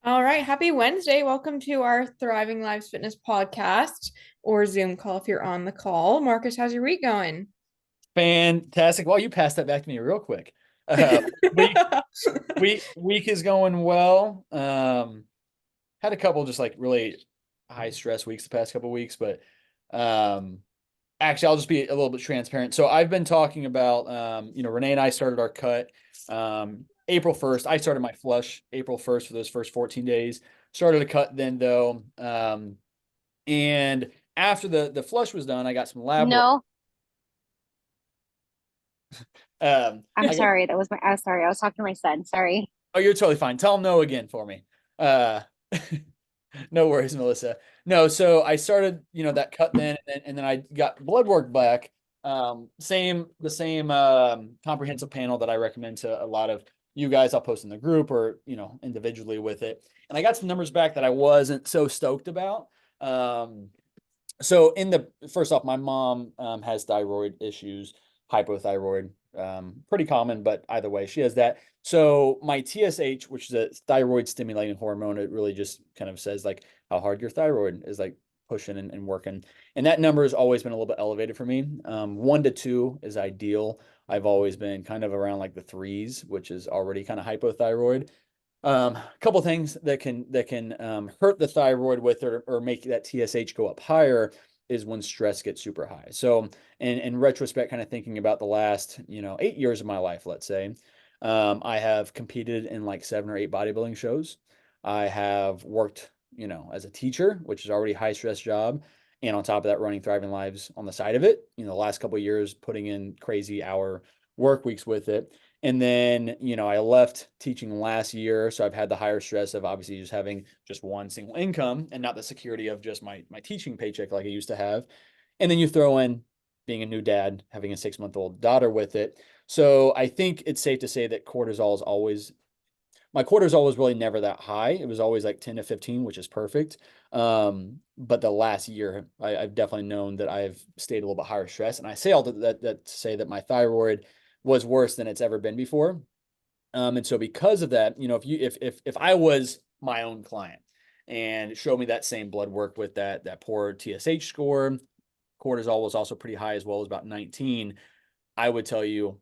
All right. Happy Wednesday. Welcome to our Thriving Lives Fitness podcast or Zoom call if you're on the call. Marcus, how's your week going? Fantastic. Well, you passed that back to me real quick. Uh, week week is going well. Had a couple just like really high stress weeks the past couple weeks, but um, actually I'll just be a little bit transparent. So I've been talking about Renee and I started our cut April 1st. I started my flush April 1st for those first 14 days. Started a cut then though. And after the flush was done, I got some lab work. No, I'm I got sorry. I was sorry. I was talking to my son. Sorry. Oh, you're totally fine. Tell him no again for me. Uh, no worries, Melissa. No, so I started, that cut then, and then I got blood work back. The same comprehensive panel that I recommend to a lot of you guys. I'll post in the group or individually with it. And I got some numbers back that I wasn't so stoked about. So first off, my mom has thyroid issues, hypothyroid, pretty common, but either way, she has that. So my TSH, which is a thyroid stimulating hormone, it really just kind of says like how hard your thyroid is like pushing and working. And that number has always been a little bit elevated for me. 1 to 2 is ideal. I've always been kind of around like the threes, which is already kind of hypothyroid. A couple things that can hurt the thyroid with or make that TSH go up higher is when stress gets super high. So in retrospect, kind of thinking about the last 8 years of my life, let's say, I have competed in like 7 or 8 bodybuilding shows. I have worked as a teacher, which is already a high stress job, and on top of that, running Thriving Lives on the side of it. The last couple of years, putting in crazy hour work weeks with it. And then, I left teaching last year. So I've had the higher stress of obviously just having just one single income and not the security of just my teaching paycheck like I used to have. And then you throw in being a new dad, having a 6-month-old daughter with it. So I think it's safe to say that my cortisol was really never that high. It was always like 10 to 15, which is perfect. But the last year, I've definitely known that I've stayed a little bit higher stress. And I say all that to say that my thyroid was worse than it's ever been before. And so because of that, if I was my own client and showed me that same blood work with that poor TSH score, cortisol was also pretty high as well as about 19, I would tell you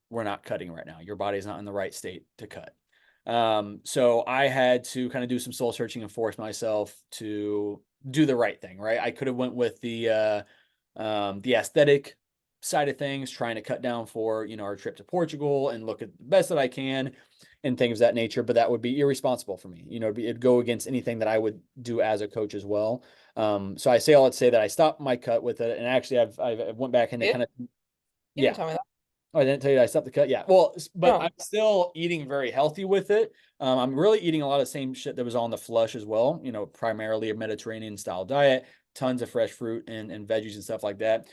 we're not cutting right now. Your body's not in the right state to cut. So I had to kind of do some soul searching and force myself to do the right thing, right? I could have went with the aesthetic side of things, trying to cut down for, our trip to Portugal and look at the best that I can and things of that nature, but that would be irresponsible for me. It'd go against anything that I would do as a coach as well. So I say all that to say that I stopped my cut with it. And actually I went back into You kind of, didn't yeah. tell me that. Oh, I didn't tell you I stopped the cut. Yeah. Well, but I'm Oh, still eating very healthy with it. I'm really eating a lot of the same shit that was on the flush as well. Primarily a Mediterranean style diet, tons of fresh fruit and veggies and stuff like that.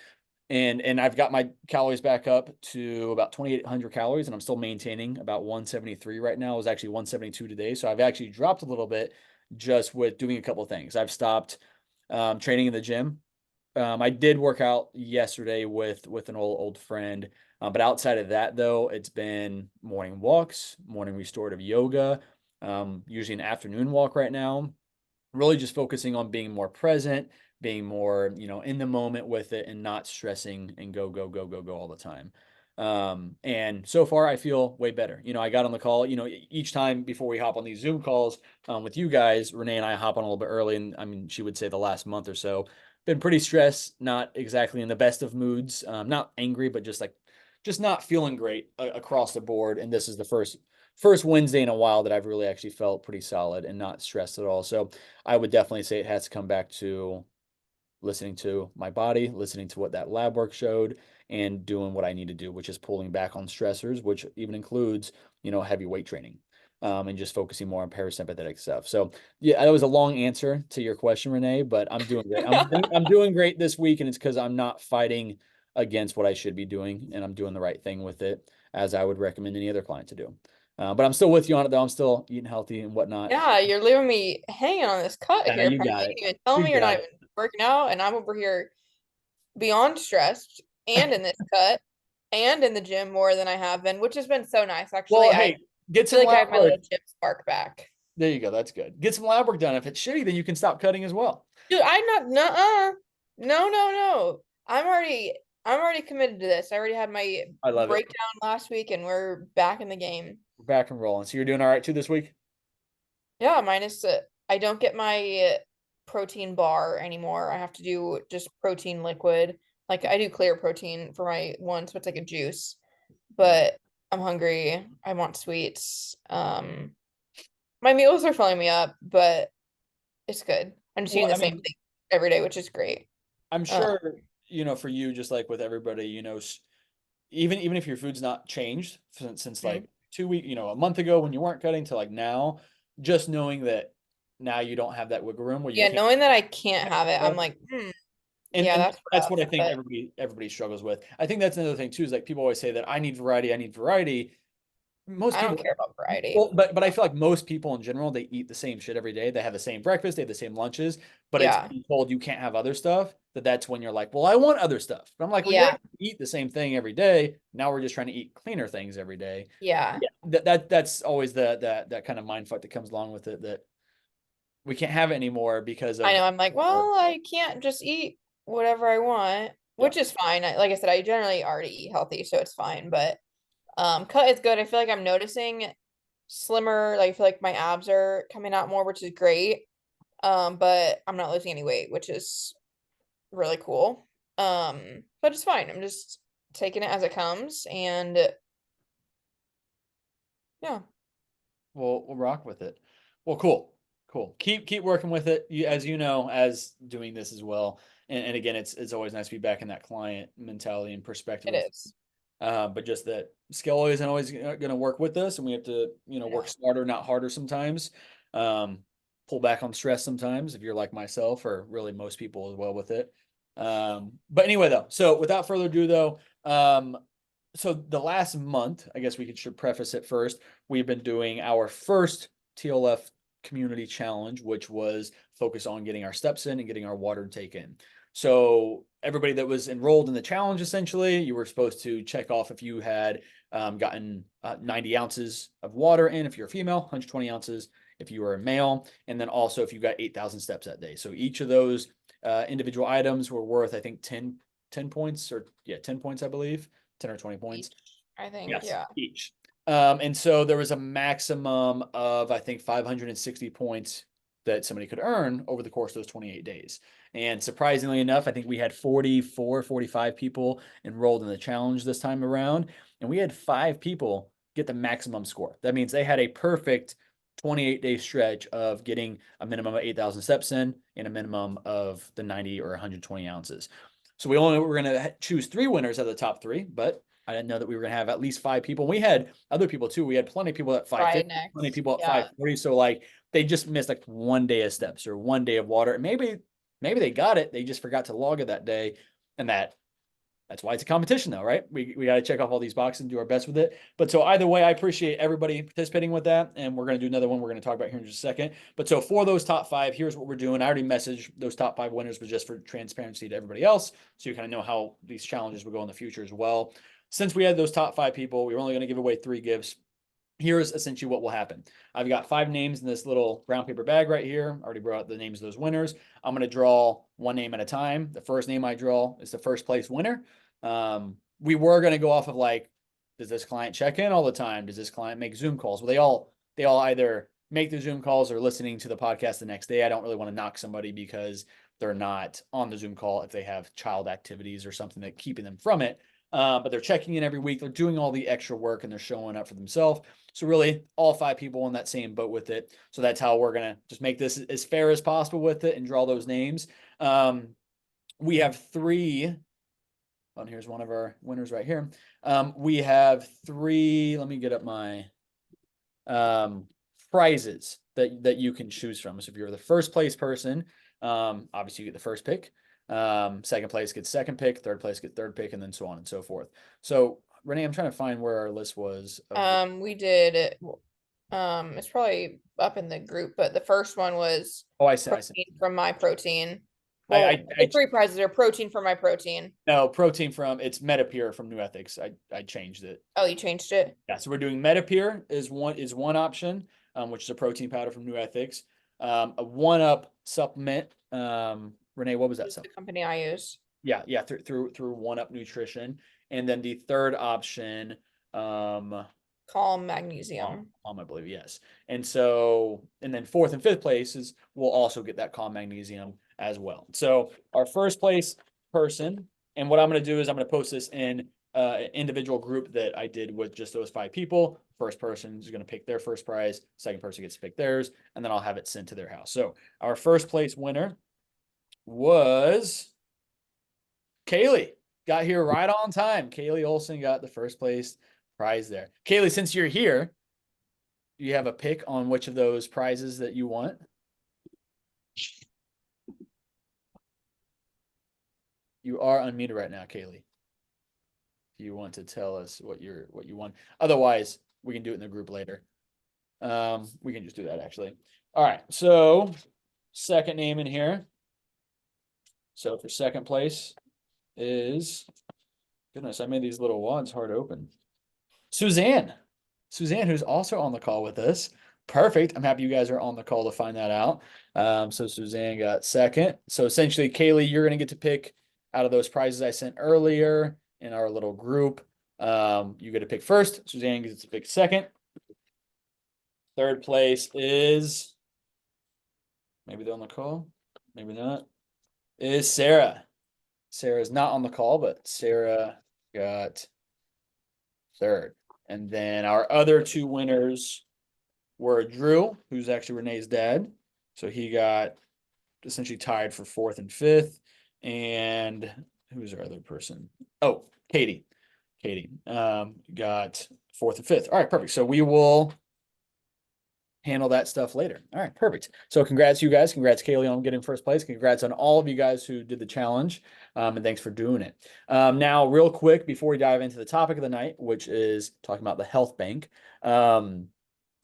And I've got my calories back up to about 2,800 calories, and I'm still maintaining about 173 right now. It was actually 172 today. So I've actually dropped a little bit just with doing a couple of things. I've stopped training in the gym. I did work out yesterday with an old friend. But outside of that, though, it's been morning walks, morning restorative yoga, usually an afternoon walk right now. Really just focusing on being more present, being more, in the moment with it and not stressing and go, go, go, go, go all the time. And so far I feel way better. I got on the call, each time before we hop on these Zoom calls with you guys, Renee and I hop on a little bit early. And I mean, she would say the last month or so, been pretty stressed, not exactly in the best of moods, not angry, but just not feeling great across the board. And this is the first Wednesday in a while that I've really actually felt pretty solid and not stressed at all. So I would definitely say it has to come back to listening to my body, listening to what that lab work showed, and doing what I need to do, which is pulling back on stressors, which even includes, heavy weight training. And just focusing more on parasympathetic stuff. So yeah, that was a long answer to your question, Renee, but I'm doing great. I'm doing great this week, and it's because I'm not fighting against what I should be doing, and I'm doing the right thing with it, as I would recommend any other client to do. But I'm still with you on it, though. I'm still eating healthy and whatnot. yeah, you're leaving me hanging on this cut Yeah, here. you Apparently, got you it. didn't even tell You me you're got not even working out, and I'm over here beyond stressed and in this cut and in the gym more than I have been, which has been so nice. Actually, Well, I hey, get feel some like I lab have my work. little gym spark back. There you go. That's good. Get some lab work done. If it's shitty, then you can stop cutting as well. Dude, I'm not, nuh-uh. No. I'm already committed to this. I already had my I love it. breakdown last week and we're back in the game. We're back and rolling. So you're doing all right too this week? Yeah, minus I don't get my protein bar anymore. I have to do just protein liquid. Like I do clear protein for my one, so it's like a juice. Yeah. But I'm hungry. I want sweets. My meals are filling me up, but it's good. I'm just Well, eating the I same mean, thing every day, which is great. I'm Uh, sure, for you, just like with everybody, even if your food's not changed since mhm. like 2 weeks, a month ago when you weren't cutting to like now, just knowing that now you don't have that wiggle room where you Yeah, can't knowing that I can't have it, I'm stuff. like, And yeah, and that's that's rough. what I think But everybody struggles with. I think that's another thing too, is like people always say that I need variety, I need variety. Most I don't people, care about variety. well, but I feel like most people in general, they eat the same shit every day. They have the same breakfast, they have the same lunches, but it's Yeah, being told you can't have other stuff. That's when you're like, well, I want other stuff. But I'm like, well, you yeah, already eat the same thing every day. Now we're just trying to eat cleaner things every day. yeah. Yeah, that's always that kind of mind fuck that comes along with it, that we can't have it anymore because I of, know. I'm like, well, I can't just eat whatever I want, yeah. which is fine. Like I said, I generally already eat healthy, so it's fine. But cut is good. I feel like I'm noticing slimmer. Like I feel like my abs are coming out more, which is great. But I'm not losing any weight, which is really cool. But it's fine. I'm just taking it as it comes, and yeah, We'll rock with it. Well, cool. Cool. Keep working with it. As you know, as doing this as well. And again, it's always nice to be back in that client mentality and perspective it of, is. but just that skill isn't always going to work with us, and we have to, No. work smarter, not harder sometimes. Um, Pull back on stress sometimes if you're like myself, or really most people as well with it. But anyway, though, so without further ado, though, so the last month, I guess should preface it first. We've been doing our first TLF community challenge, which was focused on getting our steps in and getting our water intake in. So everybody that was enrolled in the challenge, essentially, you were supposed to check off if you had gotten 90 ounces of water in if you're a female, 120 ounces if you were a male, and then also if you got 8,000 steps that day. So each of those individual items were worth, I think, 10 points, or 10 points, I believe, 10 or 20 points. Each, I think, Yes, yeah. each. And so there was a maximum of, I think, 560 points that somebody could earn over the course of those 28 days. And surprisingly enough, I think we had 44, 45 people enrolled in the challenge this time around. And we had 5 people get the maximum score. That means they had a perfect 28-day stretch of getting a minimum of 8,000 steps in and a minimum of the 90 or 120 ounces. So we only were going to choose 3 winners of the top 3, but I didn't know that we were going to have at least 5 people. We had other people too. We had plenty of people at Try 550, plenty of next. people at Yeah. 540. So like they just missed like one day of steps or one day of water. And maybe they got it. They just forgot to log it that day. And that's why it's a competition though, right? We got to check off all these boxes and do our best with it. But so either way, I appreciate everybody participating with that. And we're going to do another one we're going to talk about here in just a second. But so for those top 5, here's what we're doing. I already messaged those top 5 winners, but just for transparency to everybody else, so you kind of know how these challenges will go in the future as well. Since we had those top 5 people, we were only going to give away 3 gifts. Here's essentially what will happen. I've got 5 names in this little brown paper bag right here. I already brought out the names of those winners. I'm going to draw one name at a time. The first name I draw is the first place winner. We were going to go off of like, does this client check in all the time? Does this client make Zoom calls? Well, they all either make the Zoom calls or listening to the podcast the next day. I don't really want to knock somebody because they're not on the Zoom call if they have child activities or something that keeping them from it. But they're checking in every week. They're doing all the extra work and they're showing up for themselves. So really all 5 people in that same boat with it. So that's how we're going to just make this as fair as possible with it and draw those names. We have 3. Oh, here's one of our winners right here. We have 3. Let me get up my prizes that you can choose from. So if you're the first place person, obviously you get the first pick. Second place gets second pick. Third place gets third pick, and then so on and so forth. So Renee, I'm trying to find where our list was. We did it's probably up in the group, but the first one was Oh, I see. protein from my protein. I Well, the 3 prizes are protein from my protein. No, protein from, it's Metapure from New Ethics. I changed it. Oh, you changed it? Yeah, so we're doing Metapure is one option. which is a protein powder from New Ethics. A 1-Up supplement. Renee, what was that This is the supplement? company I use. Yeah, through 1-Up Nutrition. And then the third option, Calm magnesium. Calm, I believe, yes. And so, and then fourth and fifth places will also get that Calm magnesium as well. So our first place person, and what I'm going to do is I'm going to post this in an individual group that I did with just those 5 people. First person is going to pick their first prize. Second person gets to pick theirs, and then I'll have it sent to their house. So our first place winner was Kaylee. Got here right on time. Kaylee Olson got the first place prize there. Kaylee, since you're here, do you have a pick on which of those prizes that you want? You are unmuted right now, Kaylee. If you want to tell us what you want. Otherwise, we can do it in the group later. We can just do that actually. All right. So second name in here. So for second place is, goodness, I made these little wads hard open. Suzanne, who's also on the call with us. Perfect. I'm happy you guys are on the call to find that out. So Suzanne got second. So essentially, Kaylee, you're going to get to pick out of those prizes I sent earlier in our little group. You get to pick first. Suzanne gets to pick second. Third place is, maybe they're on the call, maybe not, is Sarah. Sarah's not on the call, but Sarah got third. And then our other 2 winners were Drew, who's actually Renee's dad. So he got essentially tied for 4th and 5th. And who's our other person? Oh, Katie. Got 4th and 5th. All right, perfect. So we will handle that stuff later. All right, perfect. So congrats, you guys. Congrats, Kaylee, on getting first place. Congrats on all of you guys who did the challenge. And thanks for doing it. Now, real quick, before we dive into the topic of the night, which is talking about the health bank, and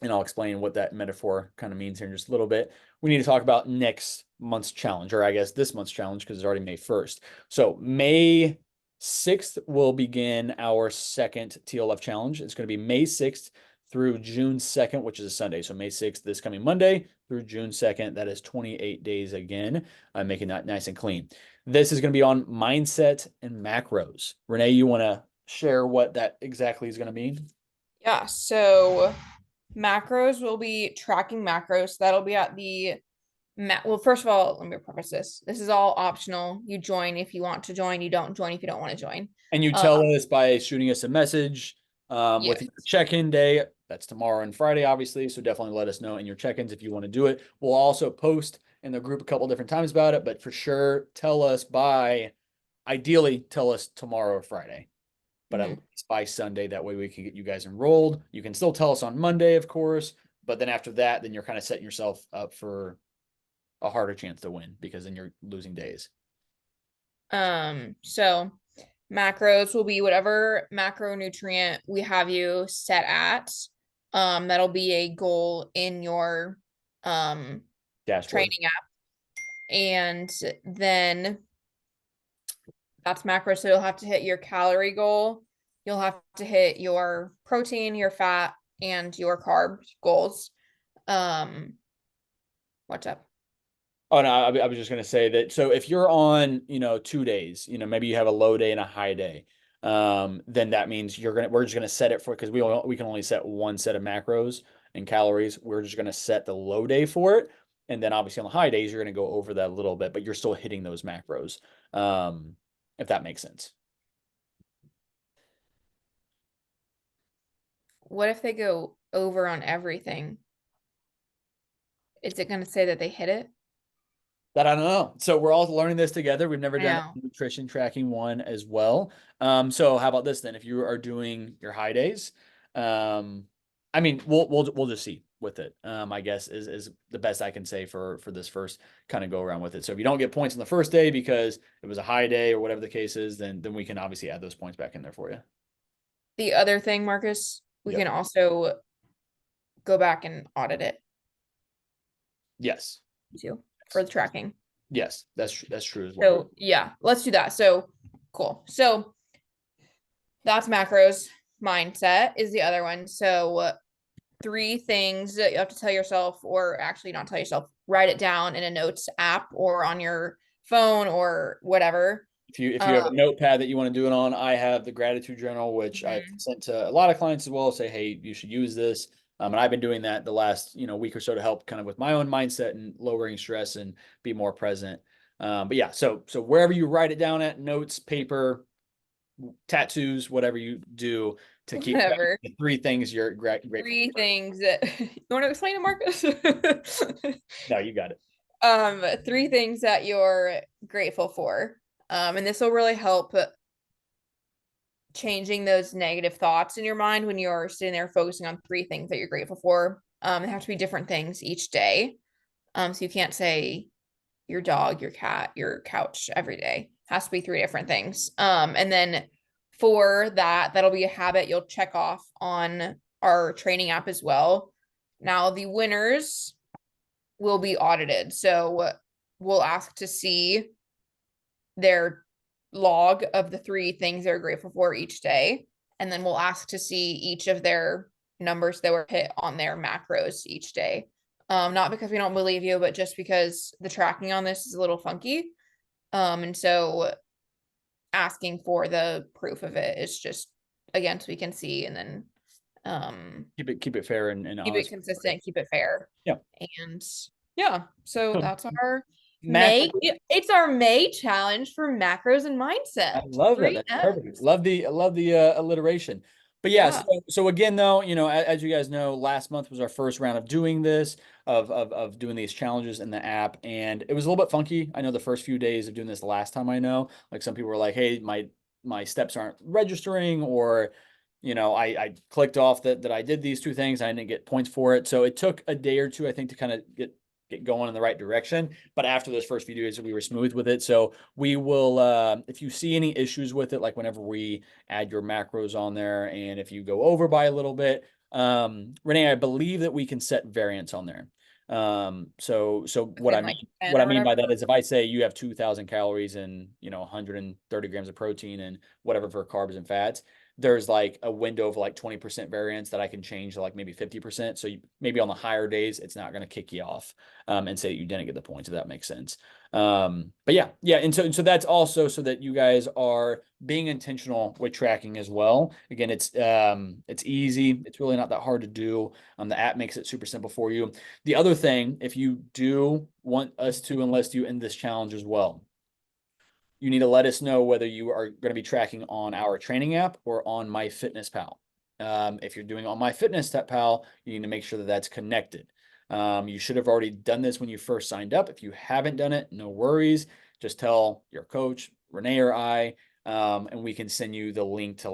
I'll explain what that metaphor kind of means here in just a little bit. We need to talk about next month's challenge, or I guess this month's challenge, because it's already May 1st. So May 6th will begin our second TLF challenge. It's going to be May 6th through June 2nd, which is a Sunday. So May 6th, this coming Monday, through June 2nd. That is 28 days again. I'm making that nice and clean. This is going to be on mindset and macros. Renee, you want to share what that exactly is going to mean? Yeah, so macros will be tracking macros. That'll be at the well, first of all, let me preface this. This is all optional. You join if you want to join. You don't join if you don't want to join. And you tell us by shooting us a message with Yes. your check-in day. That's tomorrow and Friday, obviously. So definitely let us know in your check-ins if you want to do it. We'll also post in the group a couple different times about it, but for sure, ideally, tell us tomorrow or Friday, but at least by Sunday. That way we can get you guys enrolled. You can still tell us on Monday, of course, but then after that, then you're kind of setting yourself up for a harder chance to win, because then you're losing days. So macros will be whatever macronutrient we have you set at. That'll be a goal in your Dashboard. training app. And then that's macro. So you'll have to hit your calorie goal. You'll have to hit your protein, your fat, and your carb goals. What's up? Oh, no, I was just going to say that. So if you're on, 2 days, maybe you have a low day and a high day, then that means we're just going to set it for, because we can only set one set of macros and calories. We're just going to set the low day for it. And then obviously on the high days, you're going to go over that a little bit, but you're still hitting those macros. If that makes sense. What if they go over on everything? Is it going to say that they hit it? That I don't know. So we're all learning this together. We've never done know. a nutrition tracking one as well. So how about this then? If you are doing your high days, I mean, we'll just see with it. I guess is the best I can say for this first kind of go around with it. So if you don't get points on the first day because it was a high day or whatever the case is, then we can obviously add those points back in there for you. The other thing, Marcus, we Yep. can also go back and audit it Yes. too for the tracking. Yes, that's true as well. So yeah, let's do that. So cool. So that's macros. Mindset is the other one. So 3 things that you have to tell yourself, or actually not tell yourself, write it down in a notes app or on your phone or whatever. If you have a notepad that you want to do it on, I have the gratitude journal, which I've sent to a lot of clients as well. Say, hey, you should use this. And I've been doing that the last week or so to help kind of with my own mindset and lowering stress and be more present. But yeah, so wherever you write it down at, notes, paper, tattoos, whatever you do to keep Whatever. the 3 things you're grateful 3 for. things that you want to explain to Marcus? No, you got it. 3 things that you're grateful for. And this will really help changing those negative thoughts in your mind when you're sitting there focusing on 3 things that you're grateful for. They have to be different things each day. So you can't say your dog, your cat, your couch every day. It has to be 3 different things. And then for that, that'll be a habit you'll check off on our training app as well. Now, the winners will be audited. So we'll ask to see their log of the 3 things they're grateful for each day. And then we'll ask to see each of their numbers that were hit on their macros each day. Not because we don't believe you, but just because the tracking on this is a little funky. And so asking for the proof of it is just, again, so we can see, and then Keep it fair and keep it honest. consistent, keep it fair. Yeah. And yeah, so that's our Macro. May. It's our May challenge for macros and mindset. I love that. 3 That's M's. perfect. I love the alliteration. But yeah, Yeah. so again though, as you guys know, last month was our first round of doing this, of doing these challenges in the app, and it was a little bit funky. I know the first few days of doing this last time, I know, like some people were like, hey, my steps aren't registering, or I clicked off that I did these 2 things. I didn't get points for it. So it took a day or 2, I think, to kind of get going in the right direction. But after those first few days, we were smooth with it. So we will, if you see any issues with it, like whenever we add your macros on there, and if you go over by a little bit, Renee, I believe that we can set variance on there. So what I Like mean, 10 what I or mean by whatever. that is if I say you have 2,000 calories and 130 grams of protein and whatever for carbs and fats, there's like a window of like 20% variance that I can change to like maybe 50%. So maybe on the higher days, it's not going to kick you off and say you didn't get the points, if that makes sense. But yeah. And so that's also so that you guys are being intentional with tracking as well. Again, it's easy. It's really not that hard to do. The app makes it super simple for you. The other thing, if you do want us to enlist you in this challenge as well, you need to let us know whether you are going to be tracking on our training app or on MyFitnessPal. If you're doing on MyFitnessPal, you need to make sure that that's connected. You should have already done this when you first signed up. If you haven't done it, no worries. Just tell your coach, Renee or I, and we can send you the link to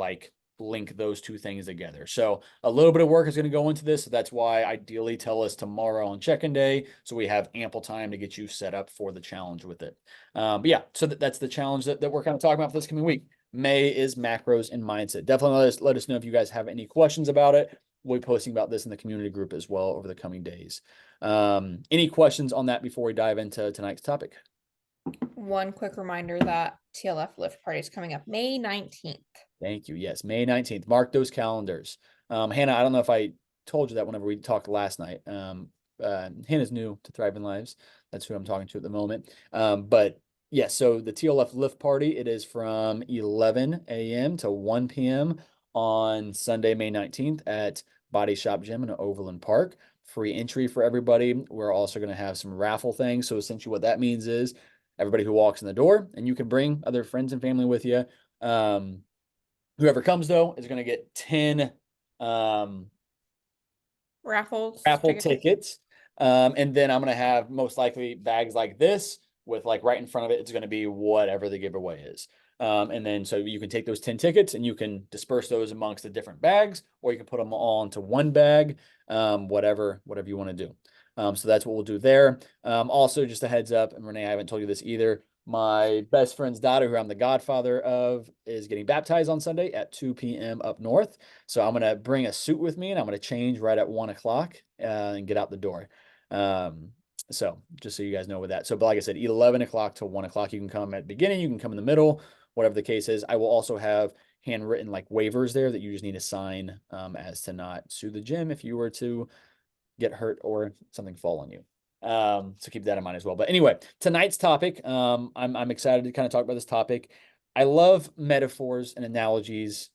link those 2 things together. So a little bit of work is going to go into this. So that's why ideally tell us tomorrow on check-in day, so we have ample time to get you set up for the challenge with it. But yeah, so that's the challenge that we're kind of talking about for this coming week. May is macros and mindset. Definitely let us know if you guys have any questions about it. We'll be posting about this in the community group as well over the coming days. Any questions on that before we dive into tonight's topic? One quick reminder that TLF Lift Party is coming up May 19th. Thank you. Yes, May 19th. Mark those calendars. Hannah, I don't know if I told you that whenever we talked last night. Hannah's new to Thriving Lives. That's who I'm talking to at the moment. But yes, so the TLF Lift Party, it is from 11 a.m. to 1 p.m. on Sunday, May 19th at Body Shop Gym in Overland Park. Free entry for everybody. We're also going to have some raffle things. So essentially what that means is everybody who walks in the door, and you can bring other friends and family with you. Whoever comes though is going to get 10 Raffles. raffle tickets. And then I'm going to have most likely bags like this with like right in front of it. It's going to be whatever the giveaway is. And then so you can take those 10 tickets and you can disperse those amongst the different bags, or you can put them all into one bag, whatever you want to do. So that's what we'll do there. Also, just a heads up, and Renee, I haven't told you this either. My best friend's daughter, who I'm the godfather of, is getting baptized on Sunday at 2 p.m. up north. So I'm going to bring a suit with me and I'm going to change right at 1 o'clock and get out the door. So just so you guys know with that. So, but like I said, 11 o'clock to 1 o'clock, you can come at the beginning, you can come in the middle, whatever the case is. I will also have handwritten like waivers there that you just need to sign as to not sue the gym if you were to get hurt or something fall on you. So keep that in mind as well. But anyway, tonight's topic, I'm excited to kind of talk about this topic. I love metaphors and analogies.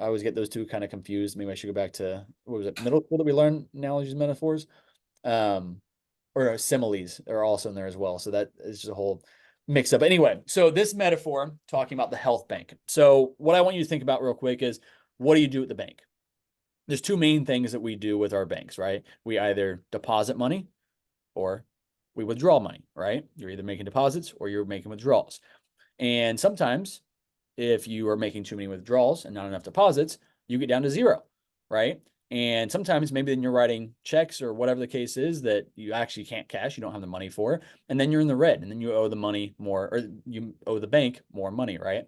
I always get those two kind of confused. Maybe I should go back to, what was it, middle school that we learned analogies and metaphors? Or similes are also in there as well. So that is just a whole mix up. Anyway, so this metaphor talking about the health bank. So what I want you to think about real quick is, what do you do at the bank? There's two main things that we do with our banks, right? We either deposit money or we withdraw money, right? You're either making deposits or you're making withdrawals. And sometimes if you are making too many withdrawals and not enough deposits, you get down to zero, right? And sometimes maybe then you're writing checks or whatever the case is that you actually can't cash, you don't have the money for, and then you're in the red, and then you owe the money more, or you owe the bank more money, right?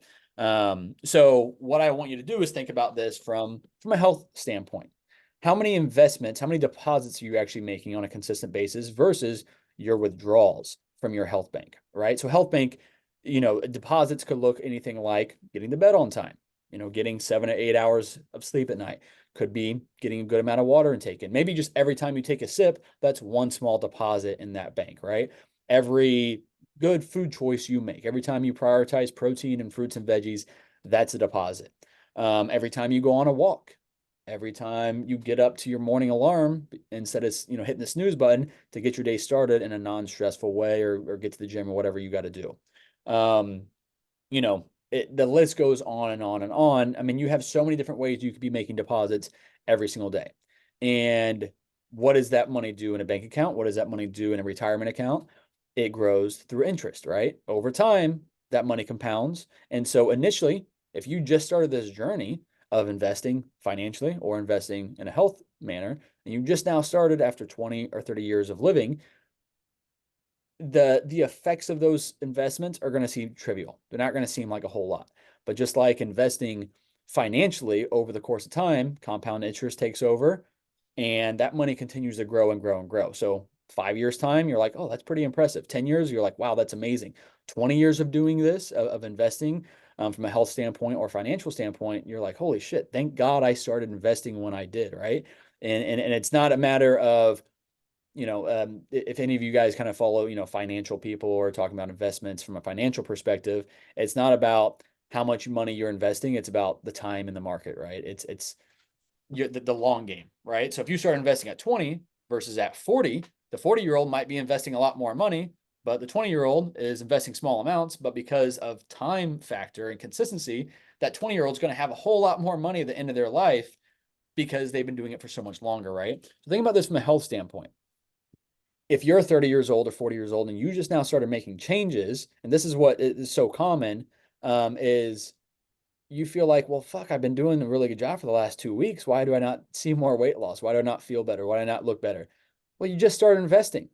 So what I want you to do is think about this from a health standpoint. How many investments, how many deposits are you actually making on a consistent basis versus your withdrawals from your health bank, right? So health bank, deposits could look anything like getting to bed on time, getting 7 to 8 hours of sleep at night. Could be getting a good amount of water intake in. Maybe just every time you take a sip, that's one small deposit in that bank, right? Every good food choice you make, every time you prioritize protein and fruits and veggies, that's a deposit. Every time you go on a walk, every time you get up to your morning alarm, instead of hitting the snooze button to get your day started in a non-stressful way, or get to the gym or whatever you got to do. The list goes on and on and on. I mean, you have so many different ways you could be making deposits every single day. And what does that money do in a bank account? What does that money do in a retirement account? It grows through interest, right? Over time, that money compounds. And so initially, if you just started this journey of investing financially or investing in a health manner, and you just now started after 20 or 30 years of living, the effects of those investments are going to seem trivial. They're not going to seem like a whole lot. But just like investing financially over the course of time, compound interest takes over, and that money continues to grow and grow and grow. So 5 years time, you're like, oh, that's pretty impressive. 10 years, you're like, wow, that's amazing. 20 years of doing this, of investing, from a health standpoint or financial standpoint, you're like, holy shit, thank God I started investing when I did, right? And it's not a matter of, if any of you guys kind of follow, financial people or talking about investments from a financial perspective, it's not about how much money you're investing. It's about the time in the market, right? It's the long game, right? So if you start investing at 20 versus at 40, the 40-year-old might be investing a lot more money, but the 20-year-old is investing small amounts. But because of time factor and consistency, that 20-year-old is going to have a whole lot more money at the end of their life because they've been doing it for so much longer, right? So think about this from a health standpoint. If you're 30 years old or 40 years old and you just now started making changes, and this is what is so common, is you feel like, well, fuck, I've been doing a really good job for the last 2 weeks. Why do I not see more weight loss? Why do I not feel better? Why do I not look better? Well, you just started investing.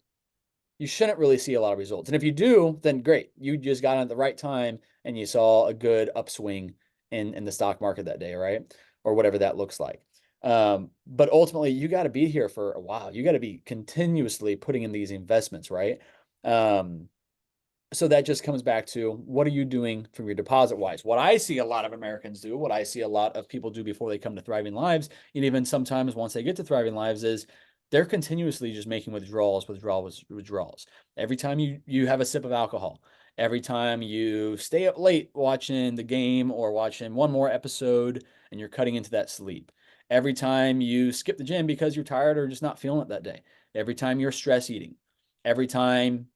You shouldn't really see a lot of results. And if you do, then great. You just got in at the right time and you saw a good upswing in the stock market that day, right? Or whatever that looks like. But ultimately, you got to be here for a while. You got to be continuously putting in these investments, right? So that just comes back to, what are you doing from your deposit wise? What I see a lot of Americans do, what I see a lot of people do before they come to Thriving Lives, and even sometimes once they get to Thriving Lives, is they're continuously just making withdrawals. Every time you have a sip of alcohol, every time you stay up late watching the game or watching one more episode and you're cutting into that sleep, every time you skip the gym because you're tired or just not feeling it that day, every time you're stress eating, every time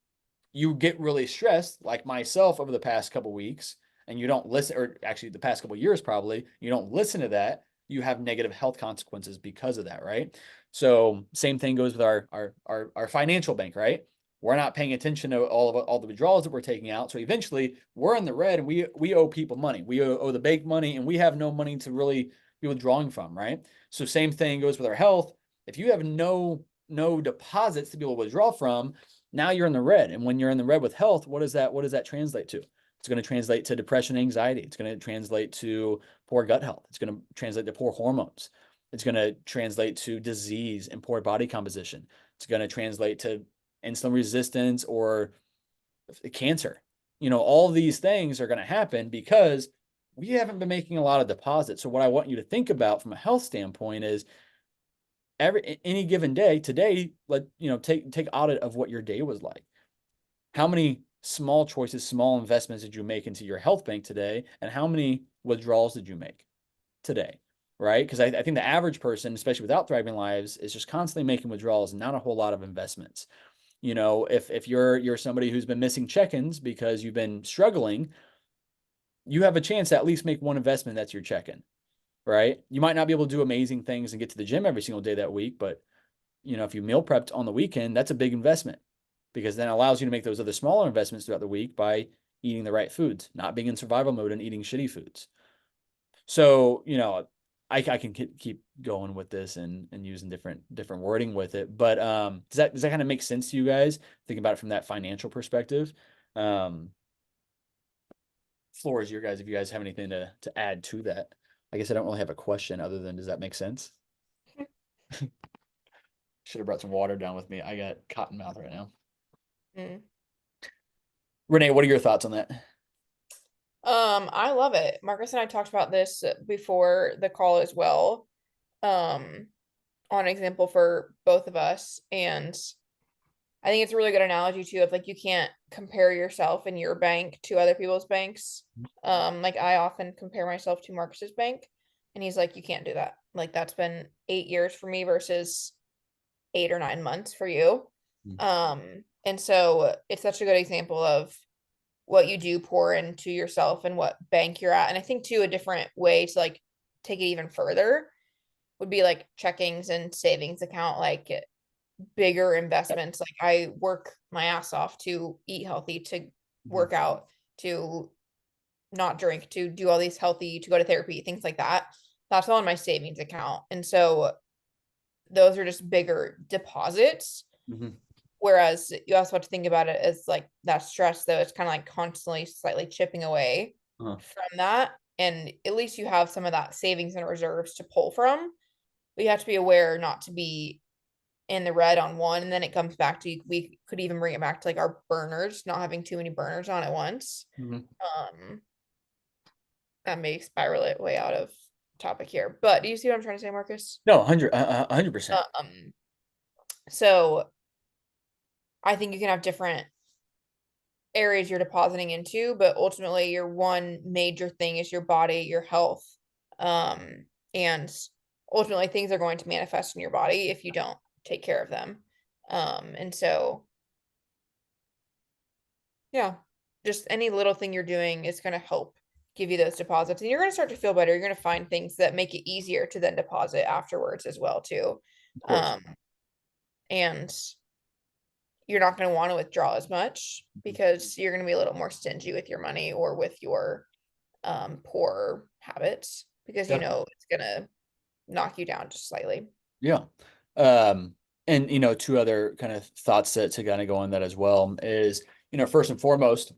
you get really stressed, like myself over the past couple weeks, and you don't listen, or actually the past couple years, probably, you don't listen to that, you have negative health consequences because of that, right? So same thing goes with our financial bank, right? We're not paying attention to all the withdrawals that we're taking out. So eventually we're in the red and we owe people money. We owe the bank money and we have no money to really be withdrawing from, right? So same thing goes with our health. If you have no deposits to be able to withdraw from, now you're in the red. And when you're in the red with health, what does that translate to? It's going to translate to depression, anxiety. It's going to translate to poor gut health. It's going to translate to poor hormones. It's going to translate to disease and poor body composition. It's going to translate to insulin resistance or cancer. All these things are going to happen because we haven't been making a lot of deposits. So what I want you to think about from a health standpoint is any given day, today, take audit of what your day was like. How many small choices, small investments did you make into your health bank today? And how many withdrawals did you make today? Right? Because I think the average person, especially without Thriving Lives, is just constantly making withdrawals and not a whole lot of investments. If you're somebody who's been missing check-ins because you've been struggling, you have a chance to at least make one investment that's your check-in, right? You might not be able to do amazing things and get to the gym every single day that week, but if you meal prepped on the weekend, that's a big investment because then it allows you to make those other smaller investments throughout the week by eating the right foods, not being in survival mode and eating shitty foods. So, I can keep going with this and using different wording with it, but does that kind of make sense to you guys? Think about it from that financial perspective. Floor is your guys if you guys have anything to add to that. I guess I don't really have a question other than does that make sense? Should have brought some water down with me. I got cotton mouth right now. Mm. Renee, what are your thoughts on that? I love it. Marcus and I talked about this before the call as well. On an example for both of us. And I think it's a really good analogy too of like you can't compare yourself in your bank to other people's banks. Like I often compare myself to Marcus's bank, and he's like, you can't do that. Like that's been 8 years for me versus 8 or 9 months for you. And so it's such a good example of what you do pour into yourself and what bank you're at. And I think too, a different way to like take it even further would be like checkings and savings account, like bigger investments. Like I work my ass off to eat healthy, to work out, to not drink, to do all these healthy, to go to therapy, things like that. That's all in my savings account. And so those are just bigger deposits. Whereas you also have to think about it as like that stress, though, it's kind of like constantly slightly chipping away from that. And at least you have some of that savings and reserves to pull from. But you have to be aware not to be in the red on one. And then it comes back to, we could even bring it back to like our burners, not having too many burners on at once. That may spiral it way out of topic here. But do you see what I'm trying to say, Marcus? No, 100%. So I think you can have different areas you're depositing into, but ultimately your one major thing is your body, your health. And ultimately things are going to manifest in your body if you don't take care of them. And so yeah, just any little thing you're doing is going to help give you those deposits, and you're going to start to feel better. You're going to find things that make it easier to then deposit afterwards as well too. And you're not going to want to withdraw as much because you're going to be a little more stingy with your money or with your poor habits because you know it's going to knock you down just slightly. Yeah. And two other kind of thoughts to kind of go on that as well is, first and foremost,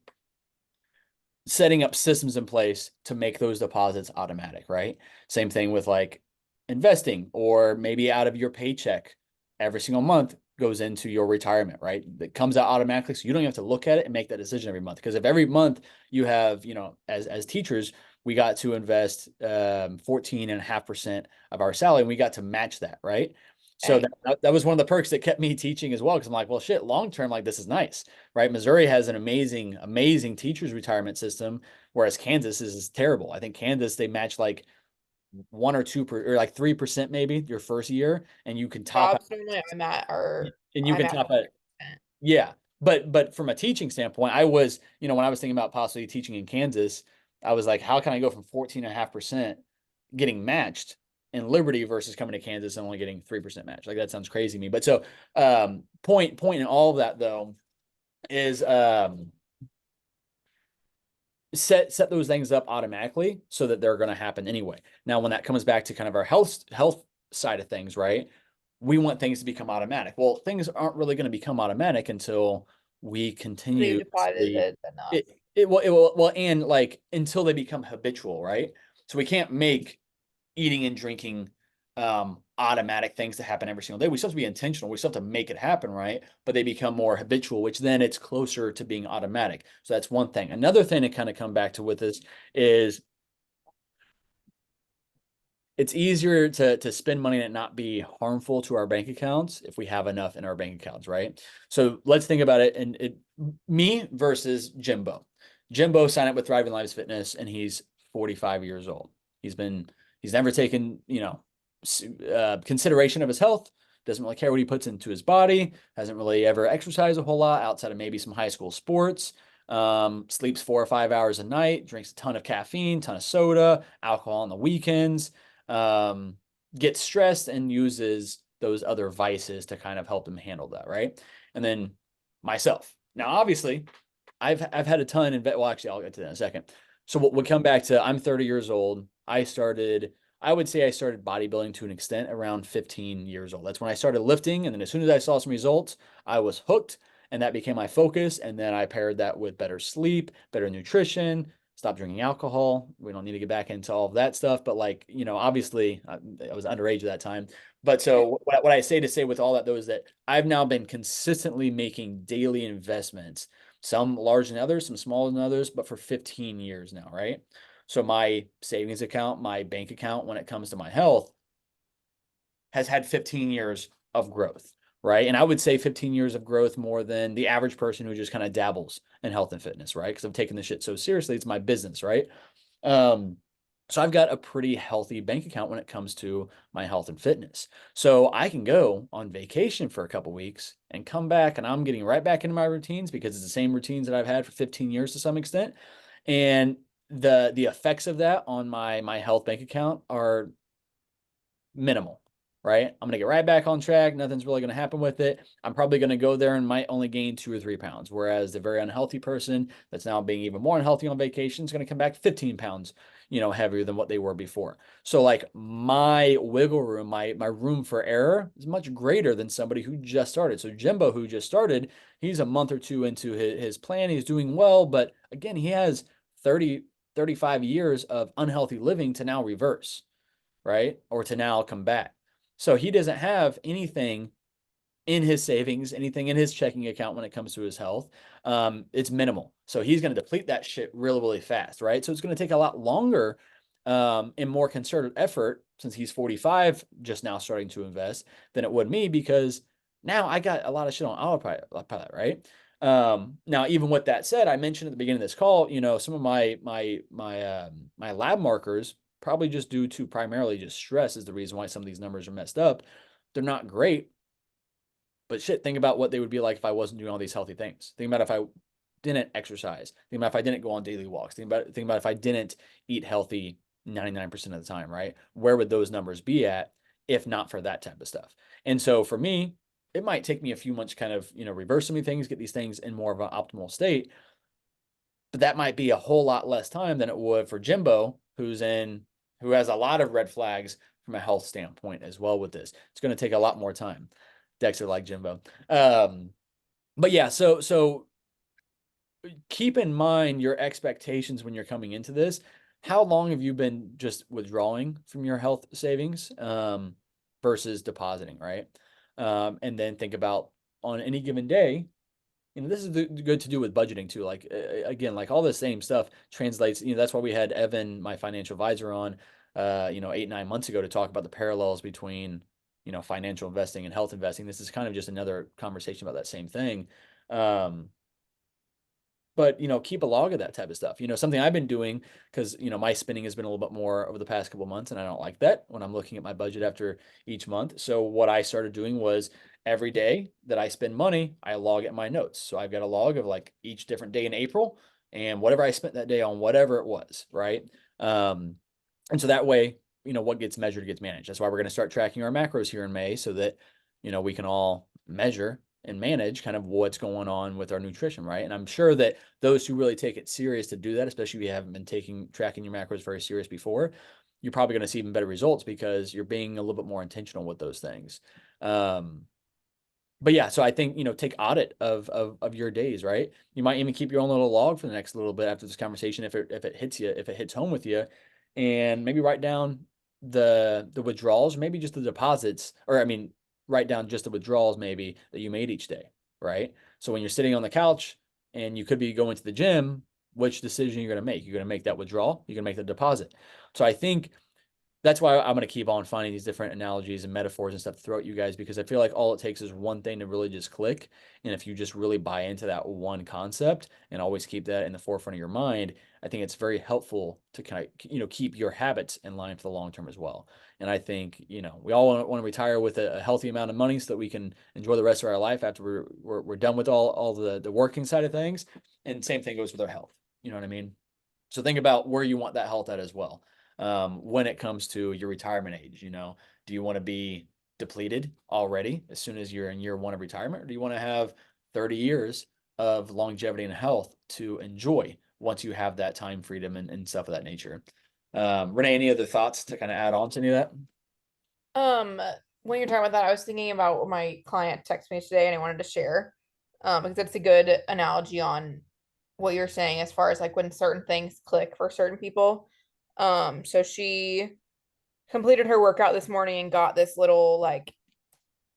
setting up systems in place to make those deposits automatic, right? Same thing with like investing, or maybe out of your paycheck every single month goes into your retirement, right? That comes out automatically. So you don't have to look at it and make that decision every month. Because if every month you have, as teachers, we got to invest 14.5% of our salary, and we got to match that, right? So that was one of the perks that kept me teaching as well. Cause I'm like, well, shit, long-term, like this is nice, right? Missouri has an amazing, amazing teachers retirement system, whereas Kansas is terrible. I think Kansas, they match like 1 or 2 or like 3% maybe your first year, and you can top Jobs normally I'm at are and you I'm can at top it. Yeah. But from a teaching standpoint, I was, when I was thinking about possibly teaching in Kansas, I was like, how can I go from 14.5% getting matched in Liberty versus coming to Kansas and only getting 3% match? Like that sounds crazy to me. But so point in all of that though is set those things up automatically so that they're going to happen anyway. Now, when that comes back to kind of our health side of things, right? We want things to become automatic. Well, things aren't really going to become automatic until we continue. It will, and like until they become habitual, right? So we can't make eating and drinking automatic things to happen every single day. We still have to be intentional. We still have to make it happen, right? But they become more habitual, which then it's closer to being automatic. So that's one thing. Another thing to kind of come back to with this is it's easier to spend money and it not be harmful to our bank accounts if we have enough in our bank accounts, right? So let's think about it. And me versus Jimbo. Jimbo signed up with Thriving Lives Fitness, and he's 45 years old. He's never taken, consideration of his health. Doesn't really care what he puts into his body. Hasn't really ever exercised a whole lot outside of maybe some high school sports. Sleeps 4 or 5 hours a night. Drinks a ton of caffeine, ton of soda, alcohol on the weekends. Gets stressed and uses those other vices to kind of help him handle that, right? And then myself. Now, obviously, I've had a ton in well, actually, I'll get to that in a second. So we'll come back to I'm 30 years old. I would say I started bodybuilding to an extent around 15 years old. That's when I started lifting. And then as soon as I saw some results, I was hooked, and that became my focus. And then I paired that with better sleep, better nutrition, stop drinking alcohol. We don't need to get back into all of that stuff, but like, obviously I was underage at that time. But so what I say with all that though is that I've now been consistently making daily investments, some larger than others, some smaller than others, but for 15 years now, right? So my savings account, my bank account, when it comes to my health, has had 15 years of growth, right? And I would say 15 years of growth more than the average person who just kind of dabbles in health and fitness, right? Because I'm taking this shit so seriously. It's my business, right? So I've got a pretty healthy bank account when it comes to my health and fitness. So I can go on vacation for a couple weeks and come back, and I'm getting right back into my routines because it's the same routines that I've had for 15 years to some extent. And the effects of that on my health bank account are minimal, right? I'm going to get right back on track. Nothing's really going to happen with it. I'm probably going to go there and might only gain 2 or 3 pounds. Whereas the very unhealthy person that's now being even more unhealthy on vacation is going to come back 15 pounds, heavier than what they were before. So like my wiggle room, my room for error is much greater than somebody who just started. So Jimbo, who just started, he's a month or two into his plan. He's doing well, but again, he has 35 years of unhealthy living to now reverse, right? Or to now combat. So he doesn't have anything in his savings, anything in his checking account when it comes to his health. It's minimal. So he's going to deplete that shit really, really fast, right? So it's going to take a lot longer and more concerted effort, since he's 45, just now starting to invest, than it would me, because now I got a lot of shit on autopilot, right? Now, even with that said, I mentioned at the beginning of this call, some of my lab markers, probably just due to primarily just stress, is the reason why some of these numbers are messed up. They're not great, but shit, think about what they would be like if I wasn't doing all these healthy things. Think about if I didn't exercise. Think about if I didn't go on daily walks. Think about if I didn't eat healthy 99% of the time, right? Where would those numbers be at if not for that type of stuff? And so for me, it might take me a few months to kind of, reverse some of these things, get these things in more of an optimal state. But that might be a whole lot less time than it would for Jimbo, who has a lot of red flags from a health standpoint as well with this. It's going to take a lot more time. Dexter like Jimbo. But yeah, so keep in mind your expectations when you're coming into this. How long have you been just withdrawing from your health savings versus depositing, right? And then think about, on any given day, this is good to do with budgeting too. Like, again, like all the same stuff translates. That's why we had Evan, my financial advisor, on 8-9 months ago to talk about the parallels between financial investing and health investing. This is kind of just another conversation about that same thing. But keep a log of that type of stuff. Something I've been doing, because my spending has been a little bit more over the past couple of months, and I don't like that when I'm looking at my budget after each month. So what I started doing was, every day that I spend money, I log it in my notes. So I've got a log of like each different day in April and whatever I spent that day on, whatever it was, right? And so that way, what gets measured gets managed. That's why we're going to start tracking our macros here in May, so that we can all measure and manage kind of what's going on with our nutrition, right? And I'm sure that those who really take it serious to do that, especially if you haven't been tracking your macros very serious before, you're probably going to see even better results because you're being a little bit more intentional with those things. But yeah, so I think, take audit of your days, right? You might even keep your own little log for the next little bit after this conversation, if it hits home with you, and maybe write down the withdrawals, maybe just the deposits, or write down just the withdrawals maybe that you made each day, right? So when you're sitting on the couch and you could be going to the gym, which decision you're going to make? You're going to make that withdrawal, you're going to make the deposit. So I think that's why I'm going to keep on finding these different analogies and metaphors and stuff to throw at you guys, because I feel like all it takes is one thing to really just click. And if you just really buy into that one concept and always keep that in the forefront of your mind, I think it's very helpful to kind of, keep your habits in line for the long term as well. And I think, we all want to retire with a healthy amount of money so that we can enjoy the rest of our life after we're done with all the working side of things. And same thing goes with our health. You know what I mean? So think about where you want that health at as well. When it comes to your retirement age, do you want to be depleted already as soon as you're in year one of retirement, or do you want to have 30 years of longevity and health to enjoy once you have that time freedom and stuff of that nature? Renee, any other thoughts to kind of add on to any of that? When you're talking about that, I was thinking about what my client texted me today and I wanted to share. Because it's a good analogy on what you're saying as far as like when certain things click for certain people. So she completed her workout this morning and got this little like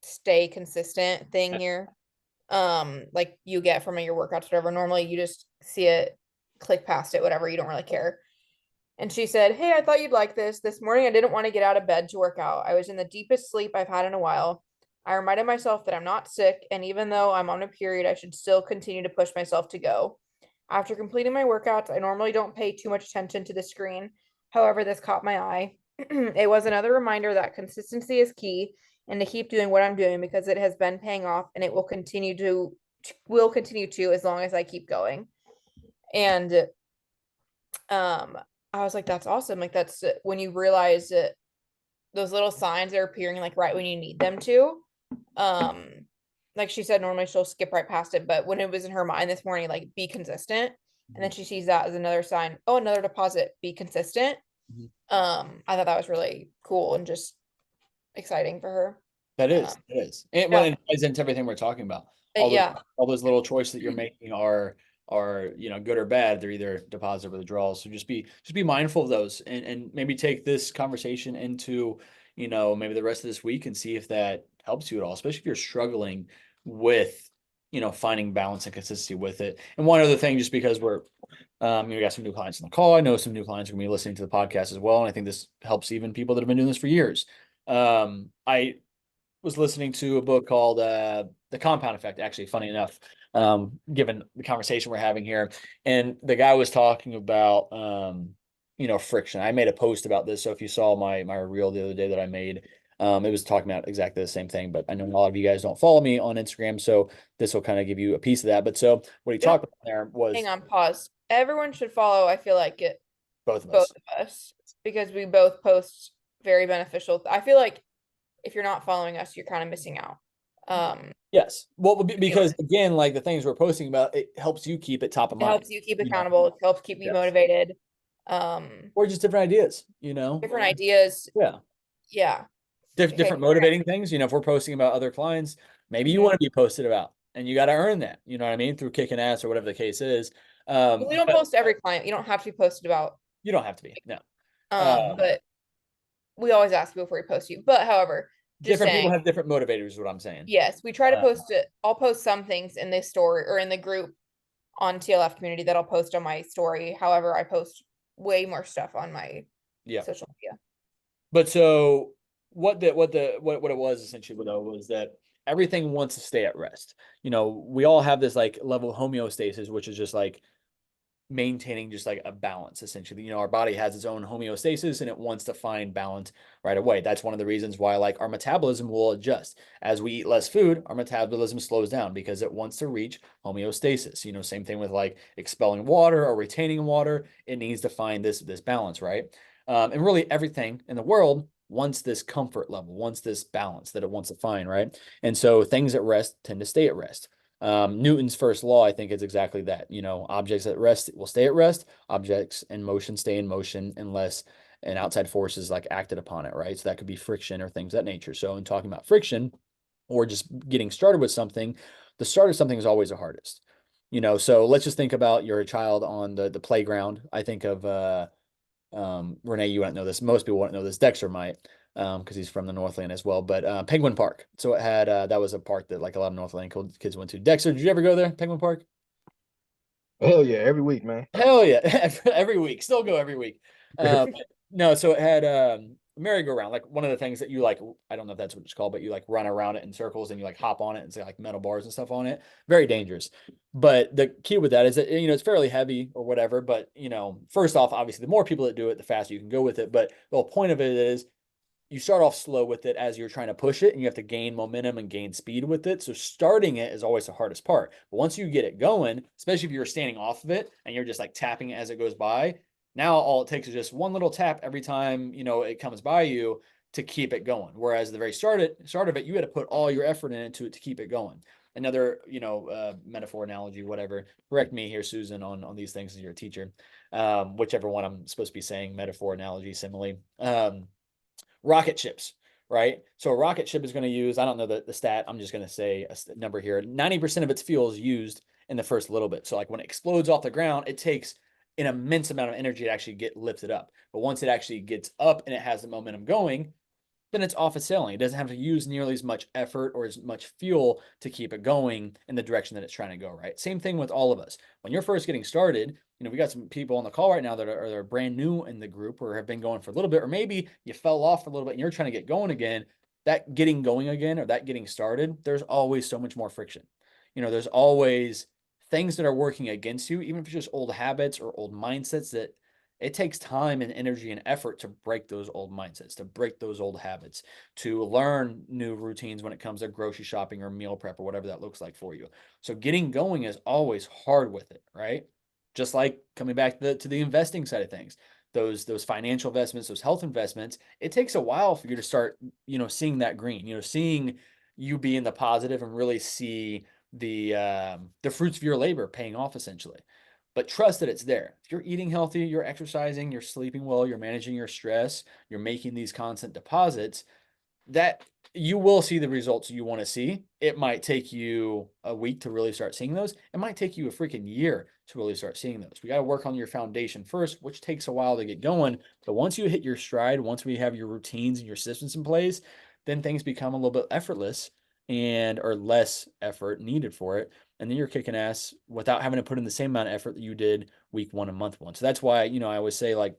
stay consistent thing here. Like you get from your workouts, whatever. Normally you just see it, click past it, whatever, you don't really care. And she said, "Hey, I thought you'd like this. This morning I didn't want to get out of bed to work out. I was in the deepest sleep I've had in a while. I reminded myself that I'm not sick, and even though I'm on a period, I should still continue to push myself to go. After completing my workouts, I normally don't pay too much attention to the screen. However, this caught my eye. It was another reminder that consistency is key and to keep doing what I'm doing because it has been paying off and it will continue to as long as I keep going." And I was like, that's awesome. Like that's when you realize that those little signs are appearing like right when you need them to. Um, like she said, normally she'll skip right past it, but when it was in her mind this morning, like be consistent. And then she sees that as another sign. Oh, another deposit, be consistent. Mhm. I thought that was really cool and just exciting for her. That Um, is, it is. And yeah, when it ties into everything we're talking about, but yeah, all those little choices that you're making are good or bad. They're either deposit or withdrawals. So just be mindful of those and maybe take this conversation into, maybe the rest of this week and see if that helps you at all, especially if you're struggling with, finding balance and consistency with it. And one other thing, just because we got some new clients on the call. I know some new clients are gonna be listening to the podcast as well. And I think this helps even people that have been doing this for years. I was listening to a book called The Compound Effect, actually, funny enough, given the conversation we're having here. And the guy was talking about, friction. I made a post about this. So if you saw my reel the other day that I made, it was talking about exactly the same thing. But I know a lot of you guys don't follow me on Instagram. So this will kind of give you a piece of that. But so what he yeah. talked about there was Hang on, pause. Everyone should follow, I feel like it, both of both us. of us, because we both post very beneficial. I feel like if you're not following us, you're kind of missing out. Yes. Well, Anyway, because again, like the things we're posting about, it helps you keep it top of it mind. helps you keep You know, accountable. It helps keep you yes. motivated. Um, Or just different ideas. Different ideas. Yeah. Yeah. Okay. Different motivating things. If we're posting about other clients, maybe you Mhm. want to be posted about and you got to earn that. You know what I mean? Through kicking ass or whatever the case is. But we don't But post to every client. You don't have to be posted about. you don't have to be. No. Um, But we always ask you before we post you. But however, just Different people saying, have different motivators, is what I'm saying. yes, we try to Uh, post it. I'll post some things in this story or in the group on TLF community that I'll post on my story. However, I post way more stuff on my yeah. social media. But so what it was essentially though was that everything wants to stay at rest. We all have this like level of homeostasis, which is just like maintaining just like a balance essentially. Our body has its own homeostasis and it wants to find balance right away. That's one of the reasons why like our metabolism will adjust as we eat less food. Our metabolism slows down because it wants to reach homeostasis. Same thing with like expelling water or retaining water. It needs to find this balance, right? And really everything in the world wants this comfort level, wants this balance that it wants to find, right? And so things at rest tend to stay at rest. Newton's first law, I think, is exactly that. Objects at rest will stay at rest. Objects in motion stay in motion unless an outside force is like acted upon it, right? So that could be friction or things of that nature. So in talking about friction or just getting started with something, the start of something is always the hardest. So let's just think about you're a child on the playground. I think of Renee, you wouldn't know this. Most people wouldn't know this. Dexter might, because he's from the Northland as well. But Penguin Park. So it had that was a park that like a lot of Northland kids went to. Dexter, did you ever go there? Penguin Park? Hell yeah, every week, man. Hell yeah, every week. Still go every week. Um, no, so it had merry-go-round, like one of the things that you like, I don't know if that's what it's called, but you like run around it in circles and you like hop on it and say like metal bars and stuff on it. Very dangerous. But the key with that is that, it's fairly heavy or whatever. But, first off, obviously, the more people that do it, the faster you can go with it. But the whole point of it is you start off slow with it as you're trying to push it, and you have to gain momentum and gain speed with it. So starting it is always the hardest part. But once you get it going, especially if you're standing off of it and you're just like tapping it as it goes by, now all it takes is just one little tap every time, it comes by you to keep it going. Whereas the very start of it, you had to put all your effort into it to keep it going. Another, metaphor, analogy, whatever. Correct me here, Susan, on these things as you're a teacher. Whichever one I'm supposed to be saying, metaphor, analogy, simile. Rocket ships, right? So a rocket ship is going to use, I don't know the stat, I'm just going to say a number here. 90% of its fuel is used in the first little bit. So like when it explodes off the ground, it takes an immense amount of energy to actually get lifted up. But once it actually gets up and it has the momentum going, then it's off and sailing. It doesn't have to use nearly as much effort or as much fuel to keep it going in the direction that it's trying to go, right? Same thing with all of us. When you're first getting started, we got some people on the call right now that are brand new in the group or have been going for a little bit, or maybe you fell off a little bit and you're trying to get going again. That getting going again or that getting started, there's always so much more friction. There's always things that are working against you, even if it's just old habits or old mindsets that it takes time and energy and effort to break those old mindsets, to break those old habits, to learn new routines when it comes to grocery shopping or meal prep or whatever that looks like for you. So getting going is always hard with it, right? Just like coming back to the investing side of things, those financial investments, those health investments, it takes a while for you to start, seeing that green, seeing you be in the positive and really see the fruits of your labor paying off essentially. But trust that it's there. If you're eating healthy, you're exercising, you're sleeping well, you're managing your stress, you're making these constant deposits, that you will see the results you want to see. It might take you a week to really start seeing those. It might take you a freaking year to really start seeing those. We got to work on your foundation first, which takes a while to get going. But once you hit your stride, once we have your routines and your systems in place, then things become a little bit effortless and or less effort needed for it. And then you're kicking ass without having to put in the same amount of effort that you did week one and month one. So that's why, I always say, like,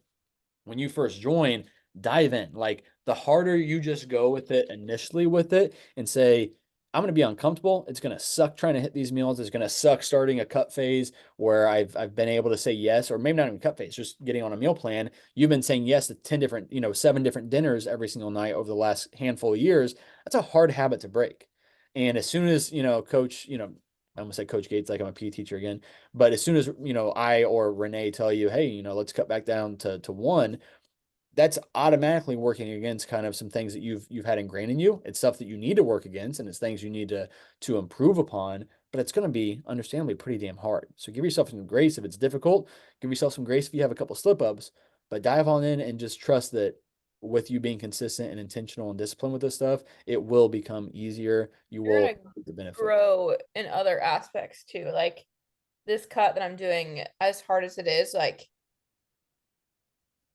when you first join, dive in. Like, the harder you just go with it initially with it and say, I'm going to be uncomfortable. It's going to suck trying to hit these meals. It's going to suck starting a cut phase where I've been able to say yes, or maybe not even cut phase, just getting on a meal plan. You've been saying yes to 10 different, 7 different dinners every single night over the last handful of years. That's a hard habit to break. And as soon as, coach, I almost said Coach Gates like I'm a PE teacher again, but as soon as, I or Renee tell you, hey, let's cut back down to one, that's automatically working against kind of some things that you've had ingrained in you. It's stuff that you need to work against, and it's things you need to improve upon, but it's going to be understandably pretty damn hard. So give yourself some grace if it's difficult. Give yourself some grace if you have a couple slip ups, but dive on in and just trust that with you being consistent and intentional and disciplined with this stuff, it will become easier. You You're will gonna get the benefit. grow in other aspects too. Like this cut that I'm doing, as hard as it is, like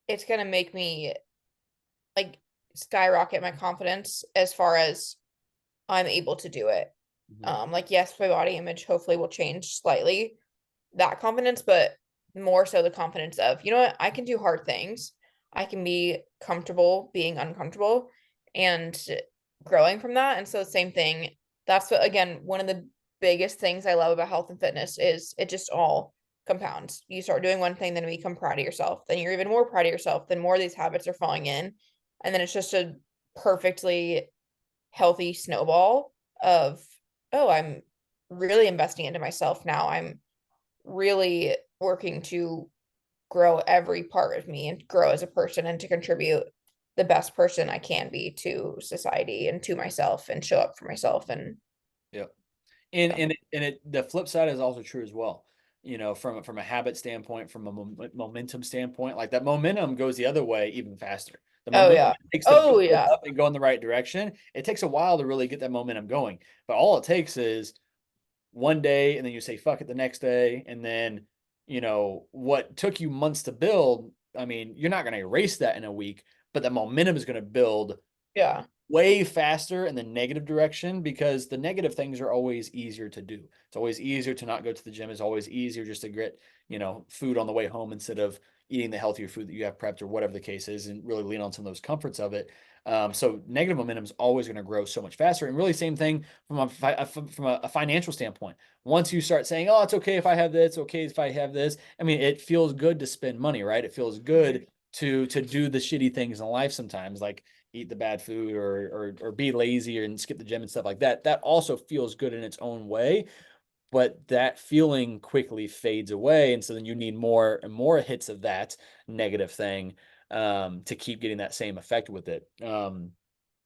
it's gonna make me like skyrocket my confidence as far as I'm able to do it. Like yes, my body image hopefully will change slightly, that confidence, but more so the confidence of, you know what, I can do hard things. I can be comfortable being uncomfortable and growing from that. And so same thing. That's what, again, one of the biggest things I love about health and fitness is it just all compounds. You start doing one thing, then you become proud of yourself. Then you're even more proud of yourself. Then more of these habits are falling in. And then it's just a perfectly healthy snowball of, oh, I'm really investing into myself now. I'm really working to grow every part of me and grow as a person and to contribute the best person I can be to society and to myself and show up for myself. And Yep. And the flip side is also true as well. From a habit standpoint, from a momentum standpoint, like that momentum goes the other way even faster. The oh momentum yeah, it takes to oh build yeah, up and go in the right direction. It takes a while to really get that momentum going, but all it takes is one day, and then you say fuck it the next day, and then what took you months to build. I mean, you're not going to erase that in a week, but the momentum is going to build yeah, way faster in the negative direction, because the negative things are always easier to do. It's always easier to not go to the gym. It's always easier just to get, food on the way home instead of eating the healthier food that you have prepped or whatever the case is, and really lean on some of those comforts of it. So negative momentum is always going to grow so much faster. And really same thing from a financial standpoint. Once you start saying, oh, it's okay if I have this, okay if I have this. I mean, it feels good to spend money, right? It feels good to do the shitty things in life sometimes, like eat the bad food or be lazy and skip the gym and stuff like that. That also feels good in its own way, but that feeling quickly fades away. And so then you need more and more hits of that negative thing to keep getting that same effect with it. So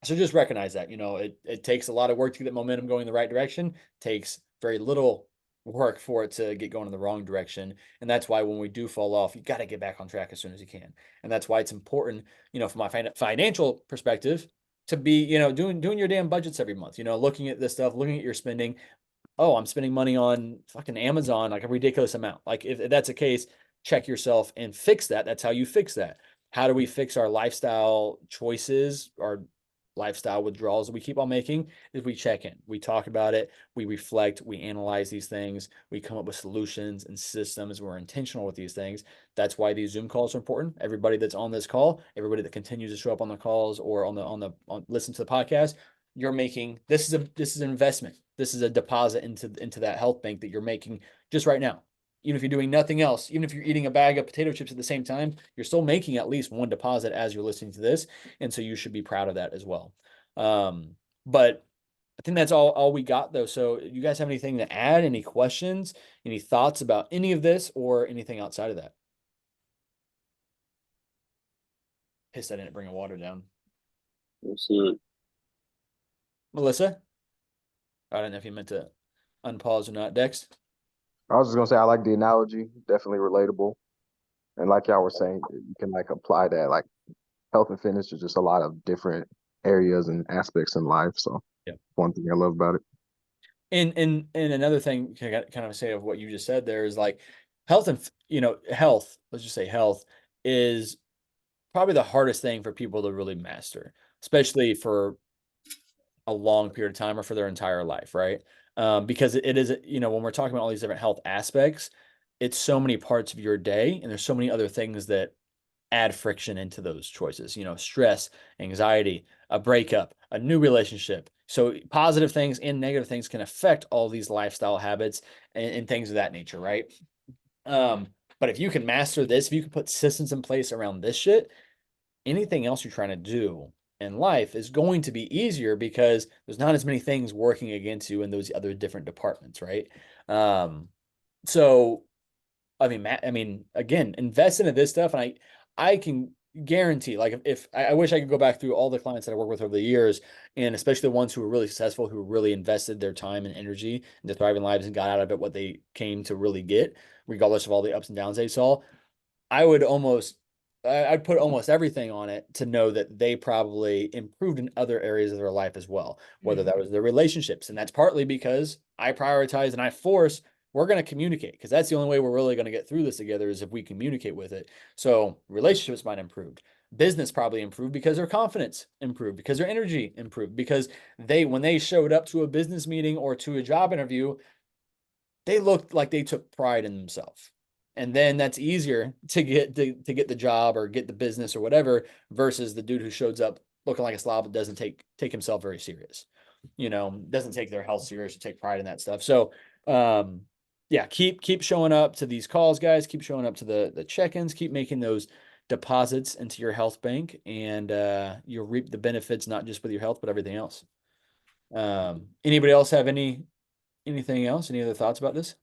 just recognize that, it takes a lot of work to get that momentum going in the right direction. It takes very little work for it to get going in the wrong direction. And that's why when we do fall off, you got to get back on track as soon as you can. And that's why it's important, from my financial perspective, to be, doing your damn budgets every month, looking at this stuff, looking at your spending. Oh, I'm spending money on fucking Amazon, like a ridiculous amount. Like if that's the case, check yourself and fix that. That's how you fix that. How do we fix our lifestyle choices, our lifestyle withdrawals that we keep on making? Is we check in, we talk about it, we reflect, we analyze these things, we come up with solutions and systems. We're intentional with these things. That's why these Zoom calls are important. Everybody that's on this call, everybody that continues to show up on the calls or on listen to the podcast, you're making this is an investment. This is a deposit into that health bank that you're making just right now. Even if you're doing nothing else, even if you're eating a bag of potato chips at the same time, you're still making at least one deposit as you're listening to this. And so you should be proud of that as well. But I think that's all we got though. So you guys have anything to add? Any questions? Any thoughts about any of this or anything outside of that? Pissed I didn't bring a water down. We'll see. Melissa? I don't know if you meant to unpause or not. Dex? I was just gonna say I like the analogy, definitely relatable. And like y'all were saying, you can like apply that like health and fitness to just a lot of different areas and aspects in life. So yeah, one thing I love about it. And another thing I kind of say of what you just said there is like health and health, let's just say health is probably the hardest thing for people to really master, especially for a long period of time or for their entire life, right? Because it is, when we're talking about all these different health aspects, it's so many parts of your day, and there's so many other things that add friction into those choices, stress, anxiety, a breakup, a new relationship. So positive things and negative things can affect all these lifestyle habits and things of that nature, right? But if you can master this, if you can put systems in place around this shit, anything else you're trying to do in life is going to be easier because there's not as many things working against you in those other different departments, right? So I mean, again, invest into this stuff, and I can guarantee, like, if I wish I could go back through all the clients that I work with over the years, and especially the ones who were really successful, who really invested their time and energy into thriving lives and got out of it what they came to really get, regardless of all the ups and downs they saw. I'd put almost everything on it to know that they probably improved in other areas of their life as well, whether that was their relationships. And that's partly because I prioritize and I force, we're going to communicate, because that's the only way we're really going to get through this together is if we communicate with it. So relationships might improve. Business probably improved because their confidence improved, because their energy improved, because when they showed up to a business meeting or to a job interview, they looked like they took pride in themselves. And then that's easier to get the job or get the business or whatever versus the dude who shows up looking like a slob but doesn't take himself very serious. Doesn't take their health serious or take pride in that stuff. So yeah, keep showing up to these calls, guys. Keep showing up to the check-ins, keep making those deposits into your health bank, and you'll reap the benefits not just with your health but everything else. Anybody else have anything else? Any other thoughts about this?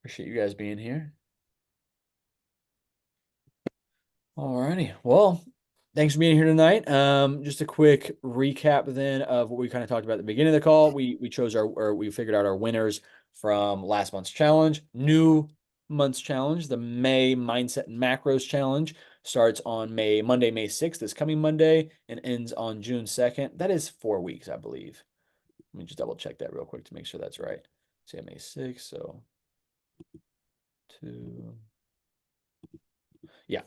Appreciate you guys being here. All righty. Well, thanks for being here tonight. Just a quick recap then of what we kind of talked about at the beginning of the call. We chose we figured out our winners from last month's challenge. New month's challenge, the May Mindset and Macros Challenge, starts on Monday, May 6th, this coming Monday, and ends on June 2nd. That is 4 weeks, I believe. Let me just double check that real quick to make sure that's right. Say May 6th, so 2. Yeah.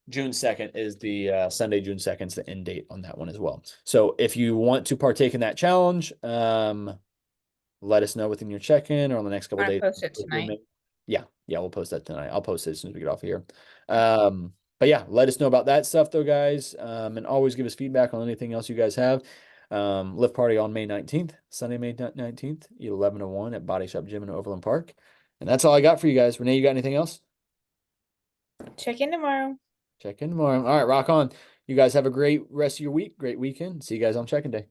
June 2nd is the Sunday, June 2nd is the end date on that one as well. So if you want to partake in that challenge, let let us know within your check-in or on the next couple I'm days. gonna post it tonight. Yeah, we'll post that tonight. I'll post it as soon as we get off here. But yeah, let us know about that stuff though, guys. And always give us feedback on anything else you guys have. Lift party on May 19th, Sunday, May 19th, 11 to 1 at Body Shop Gym in Overland Park. And that's all I got for you guys. Renee, you got anything else? Check in tomorrow. Check in tomorrow. All right, rock on. You guys have a great rest of your week, great weekend. See you guys on check-in day.